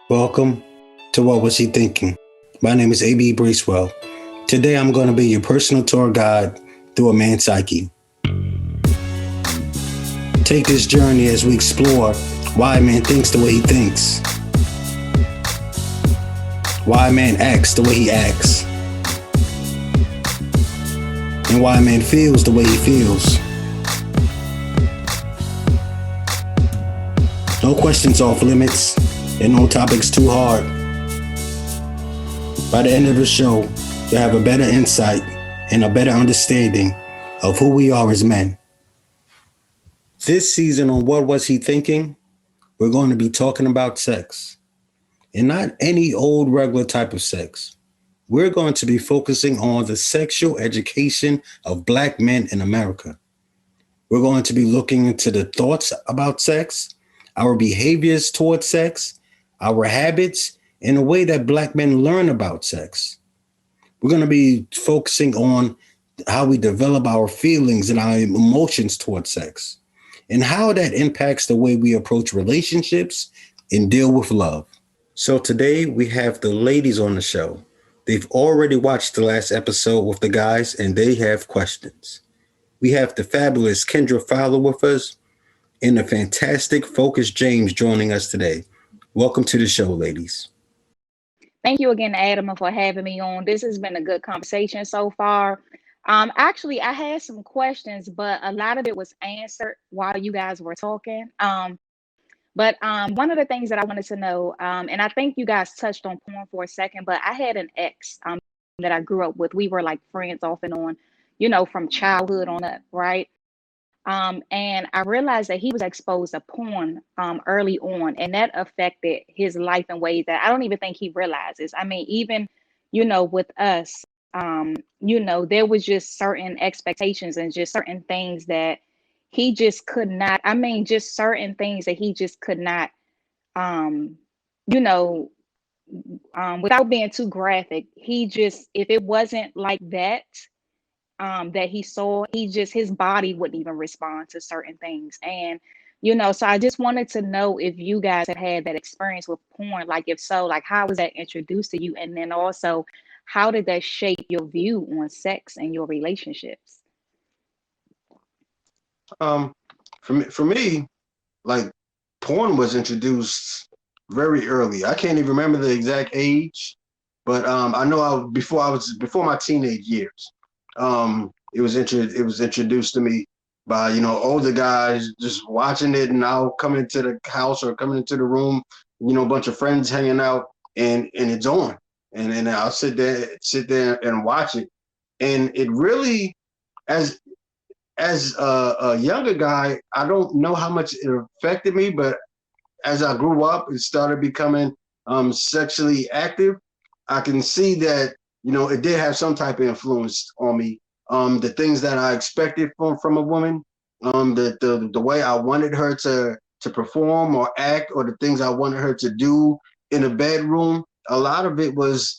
Welcome to What Was He Thinking? My name is A.B. Bracewell. Today I'm going to be your personal tour guide through a man's psyche. Take this journey as we explore why a man thinks the way he thinks, why a man acts the way he acts, and why a man feels the way he feels. No questions off limits, and no topics too hard. By the end of the show, you'll have a better insight and a better understanding of who we are as men. This season on What Was He Thinking? We're going to be talking about sex. And not any old regular type of sex. We're going to be focusing on the sexual education of Black men in America. We're going to be looking into the thoughts about sex, our behaviors towards sex, our habits, and the way that Black men learn about sex. We're going to be focusing on how we develop our feelings and our emotions towards sex, and how that impacts the way we approach relationships and deal with love. So today we have the ladies on the show. They've already watched the last episode with the guys, and they have questions. We have the fabulous Kendra Fowler with us, and the fantastic Focus James joining us today. Welcome to the show, ladies. Thank you again, Adam, for having me on. This has been a good conversation so far. Actually, I had some questions, but a lot of it was answered while you guys were talking. But one of the things that I wanted to know, and I think you guys touched on porn for a second, but I had an ex that I grew up with. We were like friends off and on, from childhood on up, right? And I realized that he was exposed to porn early on, and that affected his life in ways that I don't even think he realizes. I mean, even, with us, there was just certain expectations and just certain things that he just could not, just certain things that he just could not, um, you know, without being too graphic, he just, if it wasn't like that, that he saw, his body wouldn't even respond to certain things. And, so I just wanted to know if you guys have had that experience with porn. Like, if so, like, how was that introduced to you? And then also, how did that shape your view on sex and your relationships? Um, for me, like porn was introduced very early. I can't even remember the exact age, but I know before my teenage years. It was introduced to me by older guys just watching it, and I'll come into the house or coming into the room, a bunch of friends hanging out, and it's on, and then I'll sit there and watch it, and it really as as a younger guy, I don't know how much it affected me, but as I grew up and started becoming sexually active, I can see that it did have some type of influence on me. The things that I expected from a woman, the way I wanted her to perform or act, or the things I wanted her to do in a bedroom. A lot of it was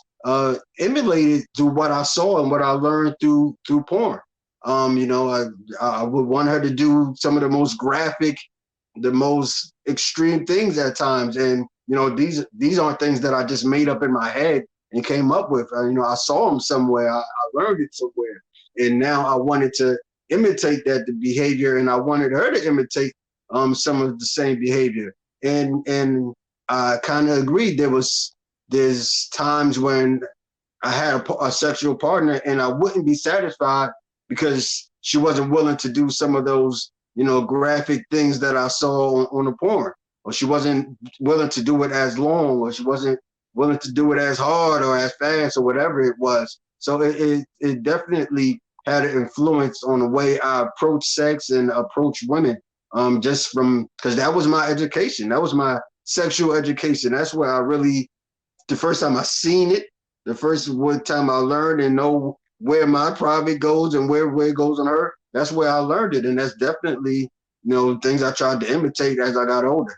emulated through what I saw and what I learned through porn. I would want her to do some of the most graphic, the most extreme things at times, and these aren't things that I just made up in my head and came up with. I saw them somewhere, I learned it somewhere, and now I wanted to imitate the behavior, and I wanted her to imitate some of the same behavior, and I kind of agreed. There's times when I had a sexual partner, and I wouldn't be satisfied because she wasn't willing to do some of those, graphic things that I saw on the porn, or she wasn't willing to do it as long, or she wasn't willing to do it as hard or as fast or whatever it was. So it definitely had an influence on the way I approach sex and approach women. Just from, because that was my education, that was my sexual education. That's where I really, the first time I seen it, the first one time I learned and know where my private goes and where it goes on her. That's where I learned it, and that's definitely things I tried to imitate as I got older,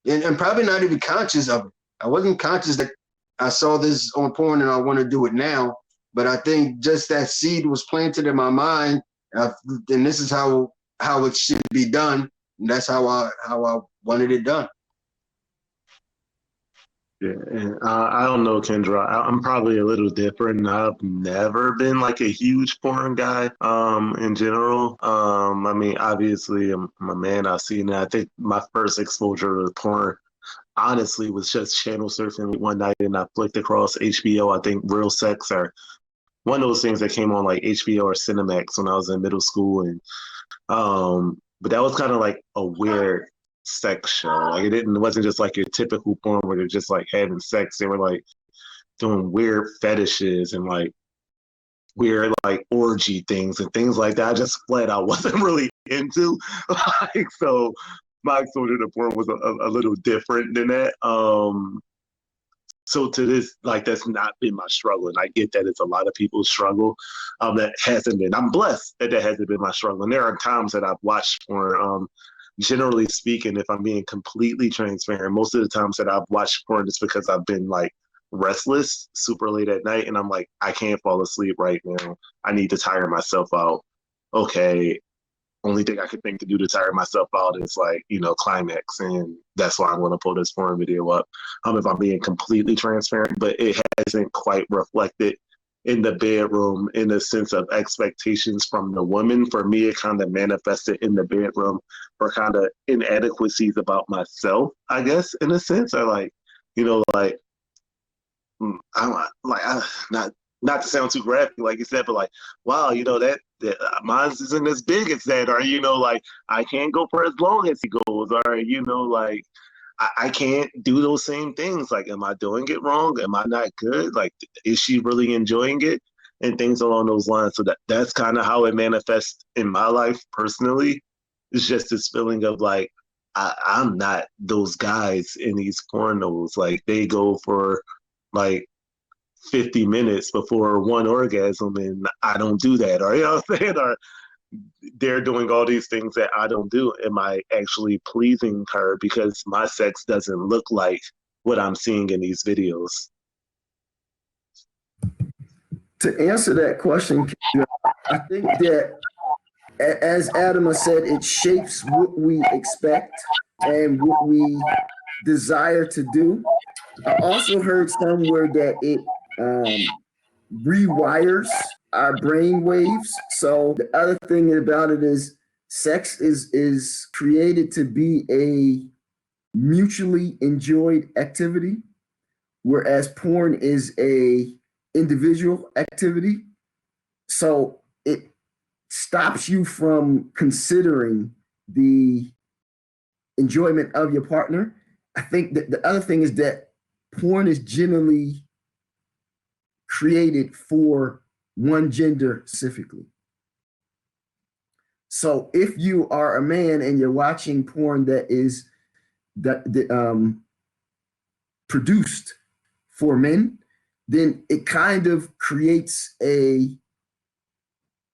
and probably not even conscious of it. I wasn't conscious that I saw this on porn and I want to do it now, but I think just that seed was planted in my mind, and this is how it should be done, and that's how I wanted it done. Yeah, and I don't know, Kendra. I'm probably a little different. I've never been like a huge porn guy, in general. I mean, obviously, I'm a man. I've seen it. I think my first exposure to porn, honestly, was just channel surfing one night, and I flicked across HBO. I think Real Sex or one of those things that came on like HBO or Cinemax when I was in middle school, and but that was kind of like a weird sex show. Like it wasn't just like your typical porn where they're just like having sex. They were like doing weird fetishes and like weird like orgy things and things like that. I just flat out wasn't really into. Like so my exposure to porn was a little different than that. So to this, like that's not been my struggle, and I get that it's a lot of people's struggle. That hasn't been. I'm blessed that that hasn't been my struggle. And there are times that I've watched porn. Generally speaking, if I'm being completely transparent, most of the times that I've watched porn is because I've been like restless, super late at night, and I'm like, I can't fall asleep right now. I need to tire myself out. Okay, only thing I could think to do to tire myself out is like, climax. And that's why I'm going to pull this porn video up. If I'm being completely transparent, but it hasn't quite reflected in the bedroom in the sense of expectations from the woman. For me, it kind of manifested in the bedroom for kind of inadequacies about myself, I guess, in a sense. I like, like I like not to sound too graphic, like you said, but like, wow, that mine isn't as big as that, or like I can't go for as long as he goes, or like I can't do those same things. Like, am I doing it wrong? Am I not good? Like, is she really enjoying it? And things along those lines. So that's kind of how it manifests in my life personally. It's just this feeling of like I'm not those guys in these pornos. Like they go for like 50 minutes before one orgasm and I don't do that, or what I'm saying, or they're doing all these things that I don't do. Am I actually pleasing her because my sex doesn't look like what I'm seeing in these videos? To answer that question, I think that as Adam said, it shapes what we expect and what we desire to do. I also heard somewhere that it rewires our brain waves. So the other thing about it is sex is created to be a mutually enjoyed activity, whereas porn is a individual activity. So it stops you from considering the enjoyment of your partner. I think that the other thing is that porn is generally created for one gender specifically. So if you are a man and you're watching porn that is produced for men, then it kind of creates a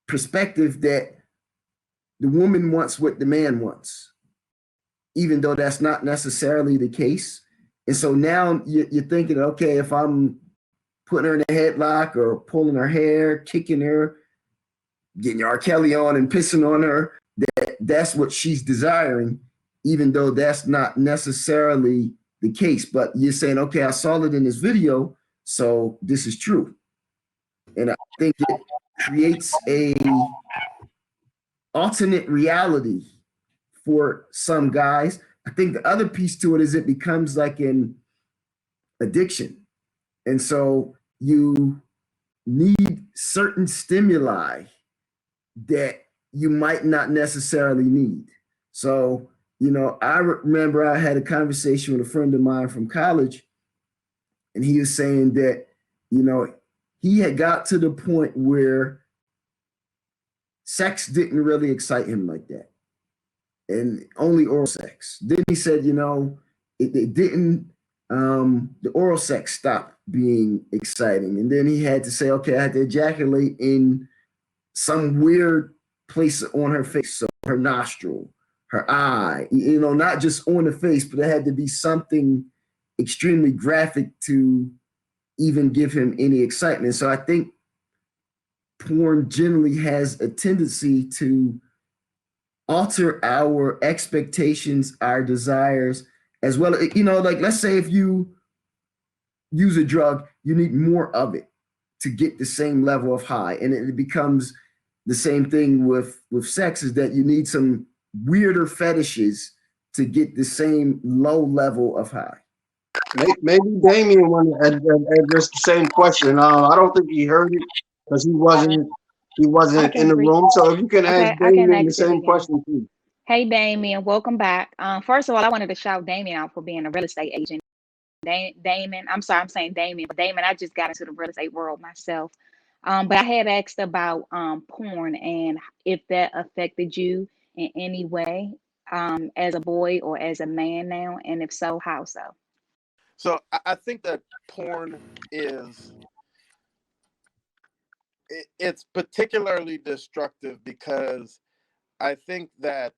perspective that the woman wants what the man wants, even though that's not necessarily the case. And so now you're thinking, okay, if I'm putting her in a headlock or pulling her hair, kicking her, getting R. Kelly on and pissing on her, that's what she's desiring, even though that's not necessarily the case. But you're saying, okay, I saw it in this video, so this is true. And I think it creates a alternate reality for some guys. I think the other piece to it is it becomes like an addiction. And so you need certain stimuli that you might not necessarily need. So, I remember I had a conversation with a friend of mine from college, and he was saying that, he had got to the point where sex didn't really excite him like that, and only oral sex. Then he said, it didn't, the oral sex stopped being exciting. And then he had to say, okay, I had to ejaculate in some weird place on her face, so her nostril, her eye, not just on the face, but it had to be something extremely graphic to even give him any excitement. So I think porn generally has a tendency to alter our expectations, our desires, as well. Like let's say if you use a drug, you need more of it to get the same level of high. And it becomes the same thing with sex, is that you need some weirder fetishes to get the same low level of high. Maybe Damien wanted to address the same question. I don't think he heard it because he I wasn't in can the read. room. So if you can ask Okay, I can Damien the ask it same again. question too. Hey, Damien, welcome back. First of all, I wanted to shout Damien out for being a real estate agent. Damon, I'm sorry, I'm saying Damien, but Damon, I just got into the real estate world myself. But I had asked about porn and if that affected you in any way as a boy or as a man now, and if so, how so? So I think that porn is it's particularly destructive because I think that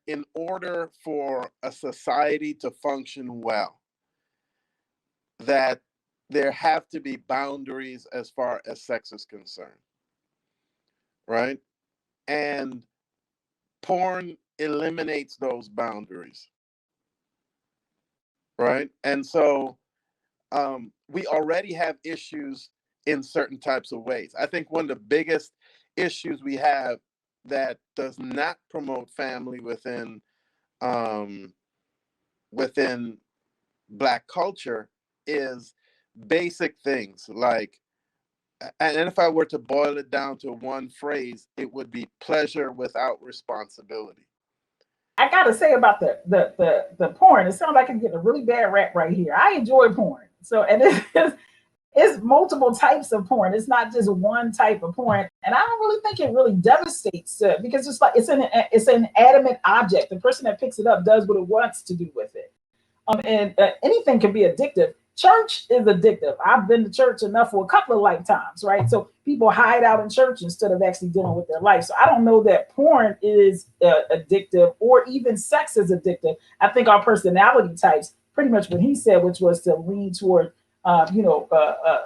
in order for a society to function well, that there have to be boundaries as far as sex is concerned, right? And porn eliminates those boundaries, right? And so we already have issues in certain types of ways. I think one of the biggest issues we have that does not promote family um, within Black culture is basic things like, and if I were to boil it down to one phrase, it would be pleasure without responsibility. I gotta say about the porn, it sounds like I'm getting a really bad rap right here. I enjoy porn. So and it's multiple types of porn. It's not just one type of porn. And I don't really think it really devastates because it's like it's an adamant object. The person that picks it up does what it wants to do with it. And anything can be addictive. Church is addictive. I've been to church enough for a couple of lifetimes, right? So people hide out in church instead of actually dealing with their life. So I don't know that porn is addictive or even sex is addictive. I think our personality types, pretty much what he said, which was to lean toward,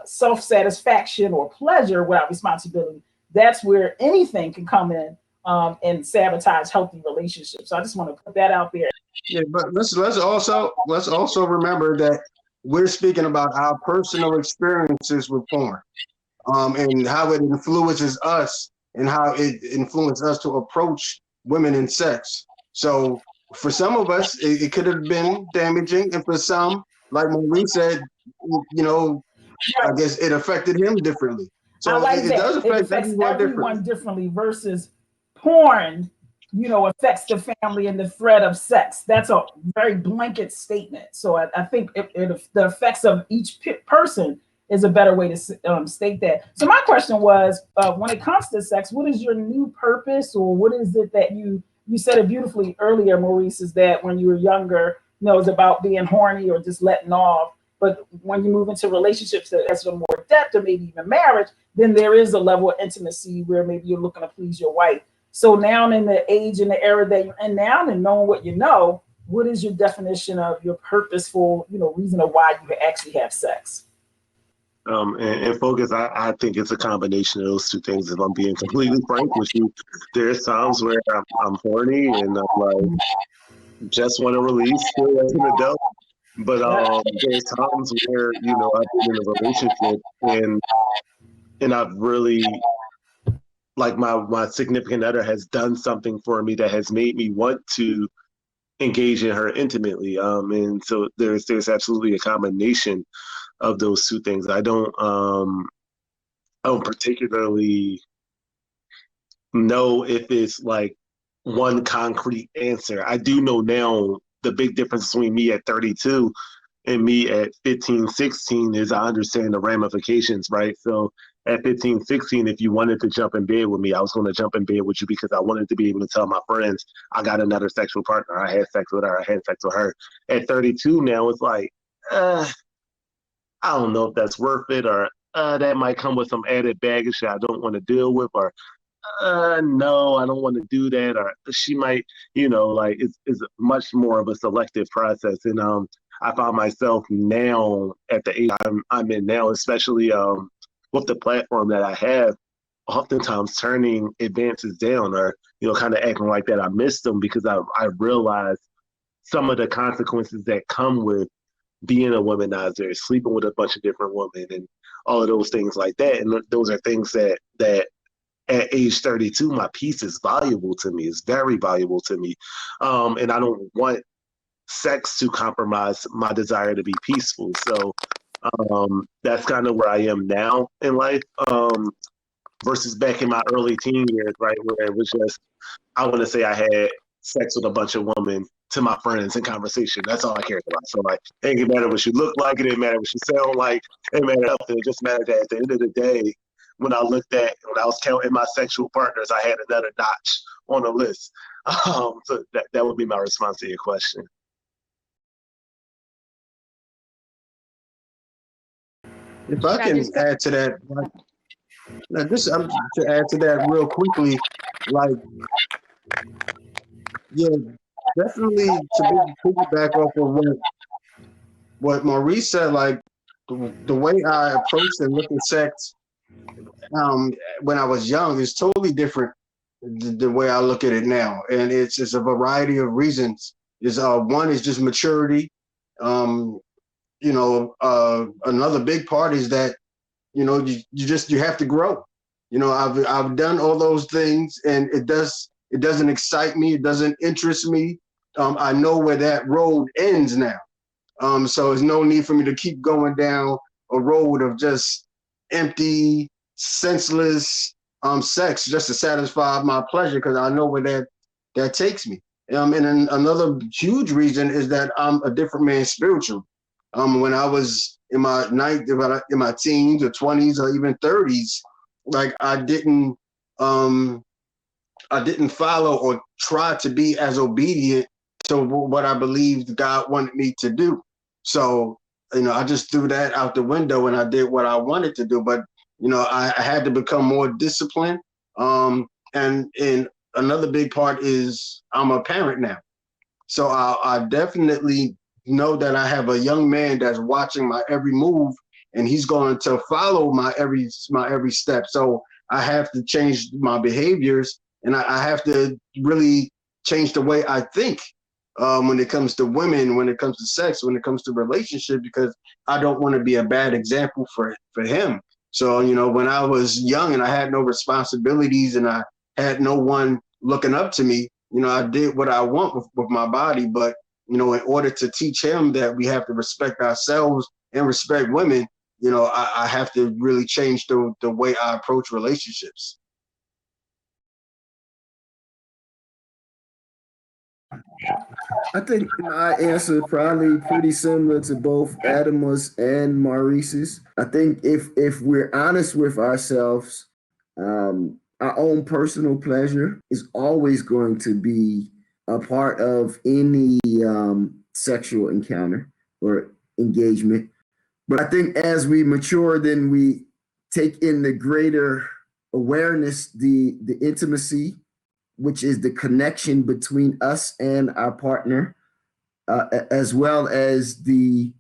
self-satisfaction or pleasure without responsibility. That's where anything can come in and sabotage healthy relationships. So I just want to put that out there. Yeah, but let's also remember that we're speaking about our personal experiences with porn, and how it influences us and how it influences us to approach women in sex. So for some of us, it could have been damaging, and for some, like Maurice said, I guess it affected him differently. I So like it does that. It affect affects everyone differently. everyone differently versus porn, affects the family and the threat of sex. That's a very blanket statement. So I think the effects of each person is a better way to state that. So my question was, when it comes to sex, what is your new purpose, or what is it that you said it beautifully earlier, Maurice, is that when you were younger, it's about being horny or just letting off. But when you move into relationships that has some more depth, or maybe even marriage, then there is a level of intimacy where maybe you're looking to please your wife. So now in the age and the era that you're in now, and knowing what you know, what is your definition of your purposeful, reason of why you actually have sex? And focus, I think it's a combination of those two things. If I'm being completely frank with you, there's times where I'm horny and I'm like, just want to release still as an adult. But there's times where, I've been in a relationship and I've really, like, my significant other has done something for me that has made me want to engage in her intimately. And so there's absolutely a combination of those two things. I don't particularly know if it's like one concrete answer. I do know now the big difference between me at 32 and me at 15, 16 is I understand the ramifications, right? So at 15, 16, if you wanted to jump in bed with me, I was going to jump in bed with you because I wanted to be able to tell my friends I got another sexual partner. I had sex with her. I had sex with her. At 32 now, it's like, I don't know if that's worth it, or that might come with some added baggage that I don't want to deal with, or no, I don't want to do that, or she might, like it's much more of a selective process. And I found myself now at the age I'm in now, especially with the platform that I have, oftentimes turning advances down, or kind of acting like that I missed them, because I realized some of the consequences that come with being a womanizer, sleeping with a bunch of different women, and all of those things like that. And those are things that at age 32, my peace is valuable to me. It's very valuable to me, and I don't want sex to compromise my desire to be peaceful. So that's kind of where I am now in life, versus back in my early teen years, right, where it was just, I want to say I had sex with a bunch of women to my friends in conversation. That's all I cared about. So like, it didn't matter what you look like, it didn't matter what you sound like, it didn't matter nothing. It just mattered that at the end of the day, when I was counting my sexual partners, I had another notch on the list. So that would be my response to your question. If I Should I can just add to that, like, now this to add to that real quickly, like, yeah, definitely to piggyback off of what Maurice said, like the way I approach and look at sex when I was young is totally different the way I look at it now, and it's a variety of reasons. Is one is just maturity. Um, Another big part is that you have to grow. I've done all those things, and it doesn't excite me. It doesn't interest me. I know where that road ends now. So there's no need for me to keep going down a road of just empty, senseless sex just to satisfy my pleasure, because I know where that takes me. And then another huge reason is that I'm a different man spiritually. When I was in my teens or 20s or even 30s, like I didn't follow or try to be as obedient to what I believed God wanted me to do. So, I just threw that out the window and I did what I wanted to do. But, I had to become more disciplined. And another big part is I'm a parent now. So I definitely know that I have a young man that's watching my every move, and he's going to follow my every step. So I have to change my behaviors, and I have to really change the way I think when it comes to women, when it comes to sex, when it comes to relationship, because I don't want to be a bad example for him. So when I was young and I had no responsibilities and I had no one looking up to me, I did what I want with my body. But, in order to teach him that we have to respect ourselves and respect women, I have to really change the way I approach relationships. I think my answer probably pretty similar to both Adam's and Maurice's. I think if we're honest with ourselves, our own personal pleasure is always going to be a part of any sexual encounter or engagement. But I think as we mature, then we take in the greater awareness, the intimacy, which is the connection between us and our partner, as well as the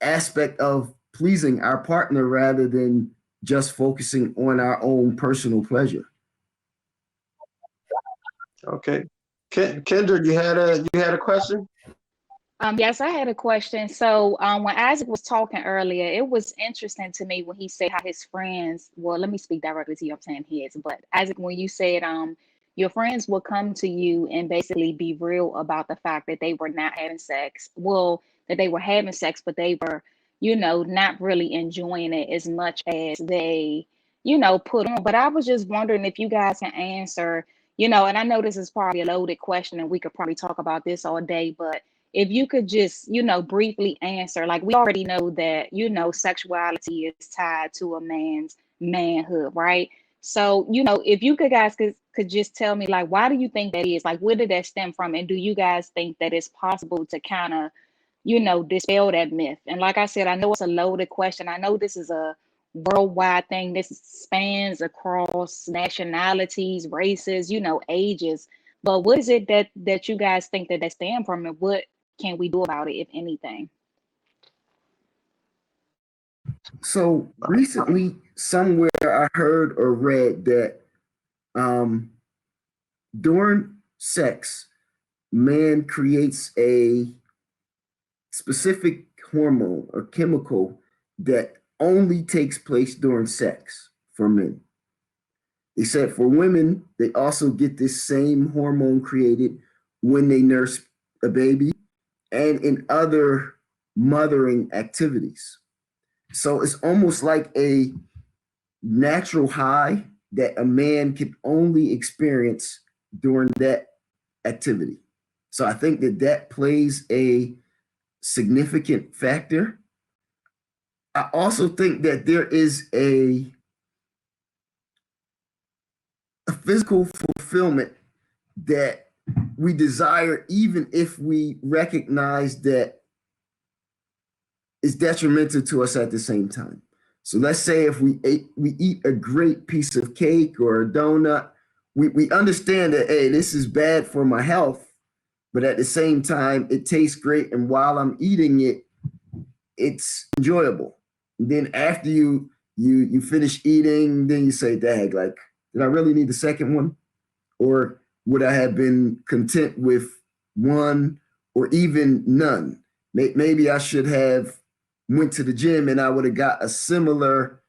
aspect of pleasing our partner rather than just focusing on our own personal pleasure. Okay. Kendra, you had a question? Yes, I had a question. So, when Isaac was talking earlier, it was interesting to me when he said how his friends, well, let me speak directly to you, I'm saying his, but Isaac, when you said, your friends will come to you and basically be real about the fact that they were not having sex. Well, that they were having sex, but they were, not really enjoying it as much as they, put on. But I was just wondering if you guys can answer, and I know this is probably a loaded question and we could probably talk about this all day, but if you could just, briefly answer, like we already know that, sexuality is tied to a man's manhood, right? So, if you guys could just tell me, like, why do you think that is? Like, where did that stem from? And do you guys think that it's possible to kind of, dispel that myth? And like I said, I know it's a loaded question. I know this is a worldwide thing. This spans across nationalities, races, ages. But what is it that you guys think that stem from, and what can we do about it, if anything? So recently, somewhere I heard or read that during sex, man creates a specific hormone or chemical that only takes place during sex for men. They said for women, they also get this same hormone created when they nurse a baby and in other mothering activities. So it's almost like a natural high that a man can only experience during that activity. So I think that that plays a significant factor. I also think that there is a physical fulfillment that we desire, even if we recognize that it's detrimental to us at the same time. So let's say if we eat a great piece of cake or a donut, we understand that, hey, this is bad for my health, but at the same time, it tastes great. And while I'm eating it, it's enjoyable. And then after you finish eating, then you say, dag, like, did I really need the second one? Or would I have been content with one or even none? Maybe I should have went to the gym and I would have got a similar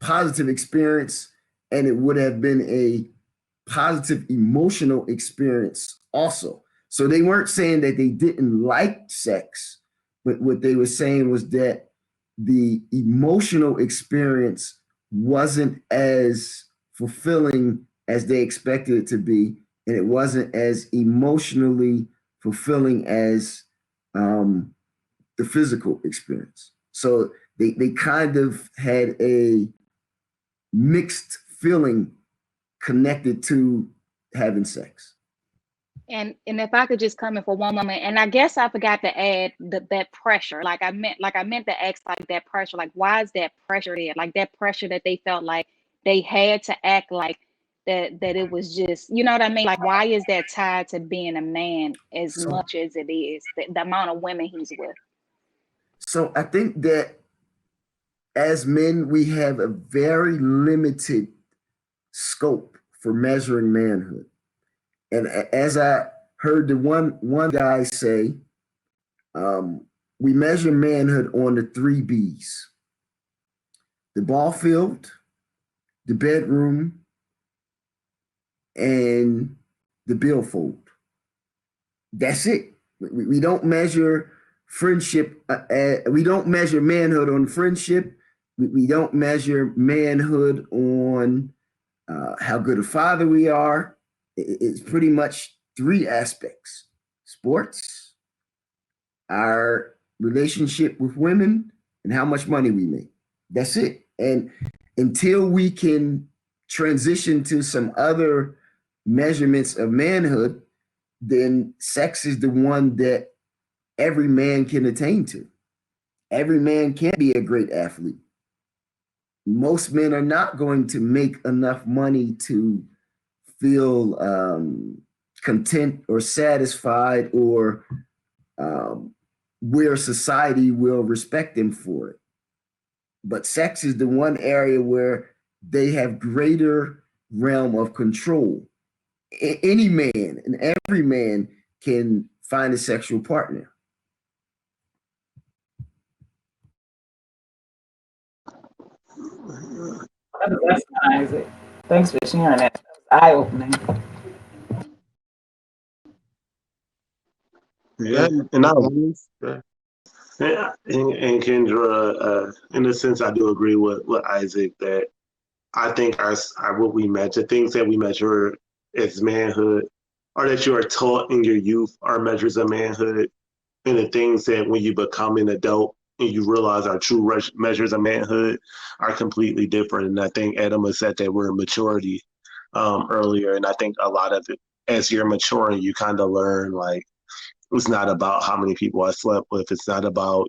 positive experience, and it would have been a positive emotional experience also. So they weren't saying that they didn't like sex, but what they were saying was that the emotional experience wasn't as fulfilling as they expected it to be, and it wasn't as emotionally fulfilling as the physical experience. So they kind of had a mixed feeling connected to having sex. And if I could just come in for one moment, and I guess I forgot to add that pressure. Like I meant to ask like that pressure. Like why is that pressure there? Like that pressure that they felt like they had to act like that it was just, you know what I mean? Like why is that tied to being a man as So, much as it is the amount of women he's with? so I think that as men, we have a very limited scope for measuring manhood. And as I heard the one guy say, we measure manhood on the three B's: the ball field, the bedroom, and the billfold. That's it. We don't measure friendship. We don't measure manhood on friendship. We don't measure manhood on how good a father we are. It's pretty much three aspects: sports, our relationship with women, and how much money we make. That's it. And until we can transition to some other measurements of manhood, then sex is the one that every man can attain to. Every man can be a great athlete. Most men are not going to make enough money to feel content or satisfied or where society will respect them for it. But sex is the one area where they have greater realm of control. Any man and every man can find a sexual partner. That's nice. Thanks for sharing that. That was eye-opening. Yeah, and and Kendra, in a sense, I do agree with Isaac that I think our what we measure, things that we measure as manhood, or that you are taught in your youth, are measures of manhood, and the things that when you become an adult and you realize our true measures of manhood are completely different. And I think Adam has said that we're in maturity earlier, and I think a lot of it, as you're maturing, you kind of learn like it's not about how many people I slept with. It's not about,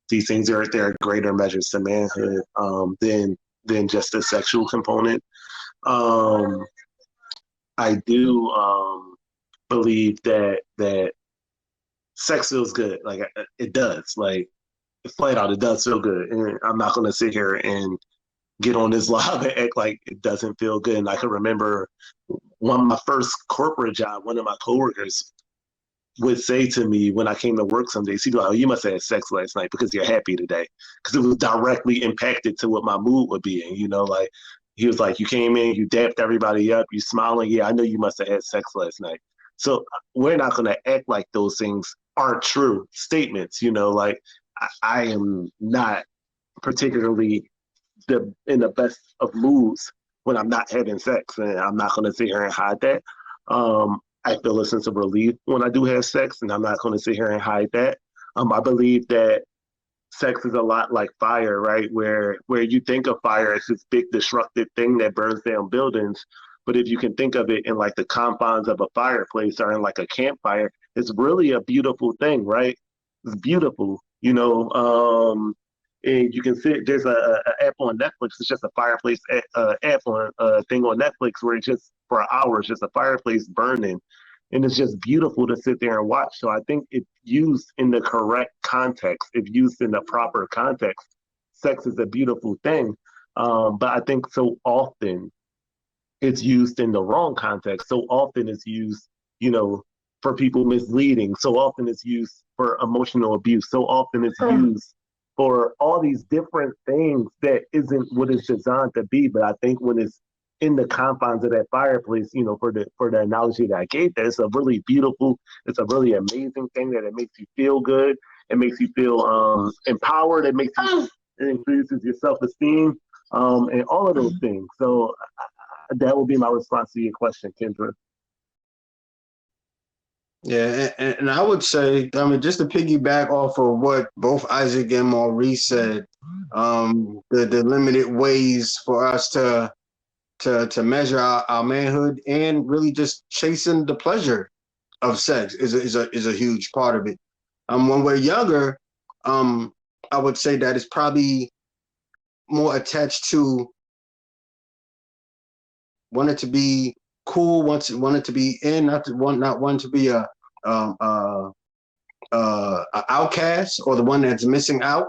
these things are there are greater measures to manhood than just the sexual component. I do believe that sex feels good. Like it does. Like flat out, it does feel good. And I'm not gonna sit here and get on this live and act like it doesn't feel good. And I can remember one of my first corporate job, one of my coworkers would say to me when I came to work some days, he'd be like, "Oh, you must have had sex last night because you're happy today," because it was directly impacted to what my mood would be. And like he was like, "You came in, you dapped everybody up, you smiling. Yeah, I know you must have had sex last night." So we're not going to act like those things aren't true statements. Like I am not particularly in the best of moods when I'm not having sex, and I'm not going to sit here and hide that. I feel a sense of relief when I do have sex, and I'm not going to sit here and hide that. I believe that sex is a lot like fire, right? Where you think of fire as this big destructive thing that burns down buildings, but if you can think of it in like the confines of a fireplace or in like a campfire, it's really a beautiful thing, right? It's beautiful, and you can see there's a app on Netflix. It's just a fireplace app on thing on Netflix where it's just for hours, just a fireplace burning, and it's just beautiful to sit there and watch. So I think if used in the correct context, if used in the proper context, sex is a beautiful thing. But I think so often it's used in the wrong context. So often it's used, for people misleading. So often it's used for emotional abuse. So often it's used for all these different things that isn't what it's designed to be. But I think when it's in the confines of that fireplace, for the analogy that I gave, that it's a really beautiful, it's a really amazing thing that it makes you feel good. It makes you feel empowered. It increases your self-esteem, and all of those things. So that would be my response to your question, Kendra. Yeah, and I would say, just to piggyback off of what both Isaac and Maurice said, the limited ways for us to measure our manhood and really just chasing the pleasure of sex is a huge part of it. When we're younger, I would say that it's probably more attached to wanted to be cool, wanted to be in, not one to be a outcast or the one that's missing out.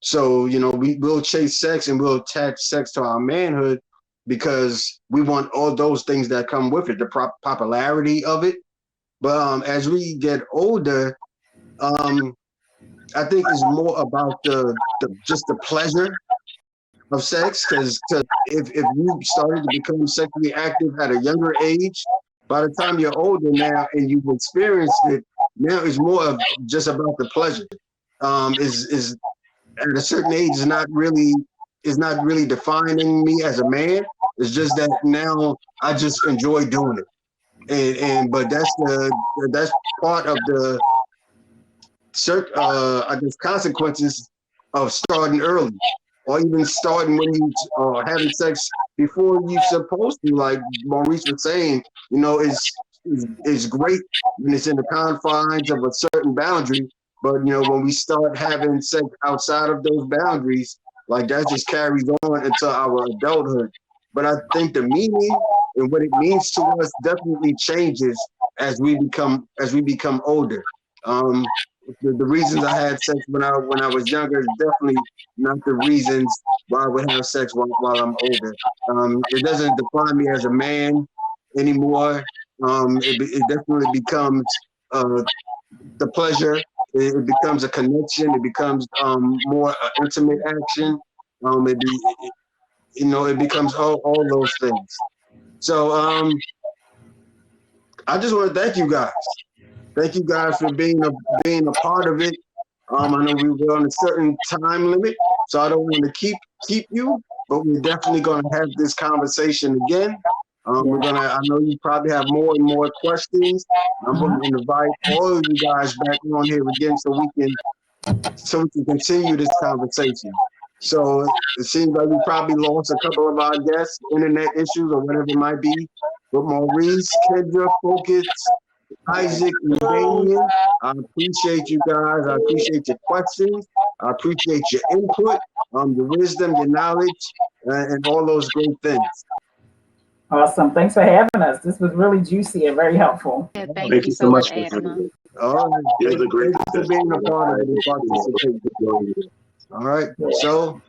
So we will chase sex and we'll attach sex to our manhood because we want all those things that come with it, the popularity of it. But as we get older, I think it's more about just the pleasure of sex, because if you started to become sexually active at a younger age, by the time you're older now and you've experienced it, now it's more of just about the pleasure. Is at a certain age is not really defining me as a man. It's just that now I just enjoy doing it, but that's part of the I guess consequences of starting early, or even starting when you having sex before you're supposed to. Like Maurice was saying, is great when it's in the confines of a certain boundary. But when we start having sex outside of those boundaries, like that just carries on into our adulthood. But I think the meaning and what it means to us definitely changes as we become older. The reasons I had sex when I was younger is definitely not the reasons why I would have sex while I'm older. It doesn't define me as a man anymore. It definitely becomes the pleasure. It becomes a connection. It becomes more intimate action. It becomes all those things. So I just want to thank you guys. Thank you guys for being a part of it. I know we were on a certain time limit, so I don't want to keep you, but we're definitely going to have this conversation again. I know you probably have more and more questions. I'm going to invite all of you guys back on here again so we can continue this conversation. So it seems like we probably lost a couple of our guests, internet issues or whatever it might be. But Maurice, Kendra, Focus, Isaac, and Damien, I appreciate you guys. I appreciate your questions. I appreciate your input, your wisdom, your knowledge, and all those great things. Awesome. Thanks for having us. This was really juicy and very helpful. Yeah, thank you so much, Adam. All right. Thank you for being a part of it. All right. So,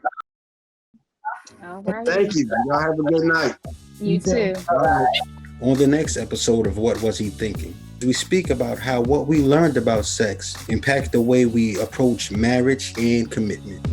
all right. thank you. Y'all have a good night. You too. All right. On the next episode of What Was He Thinking, we speak about how what we learned about sex impact the way we approach marriage and commitment.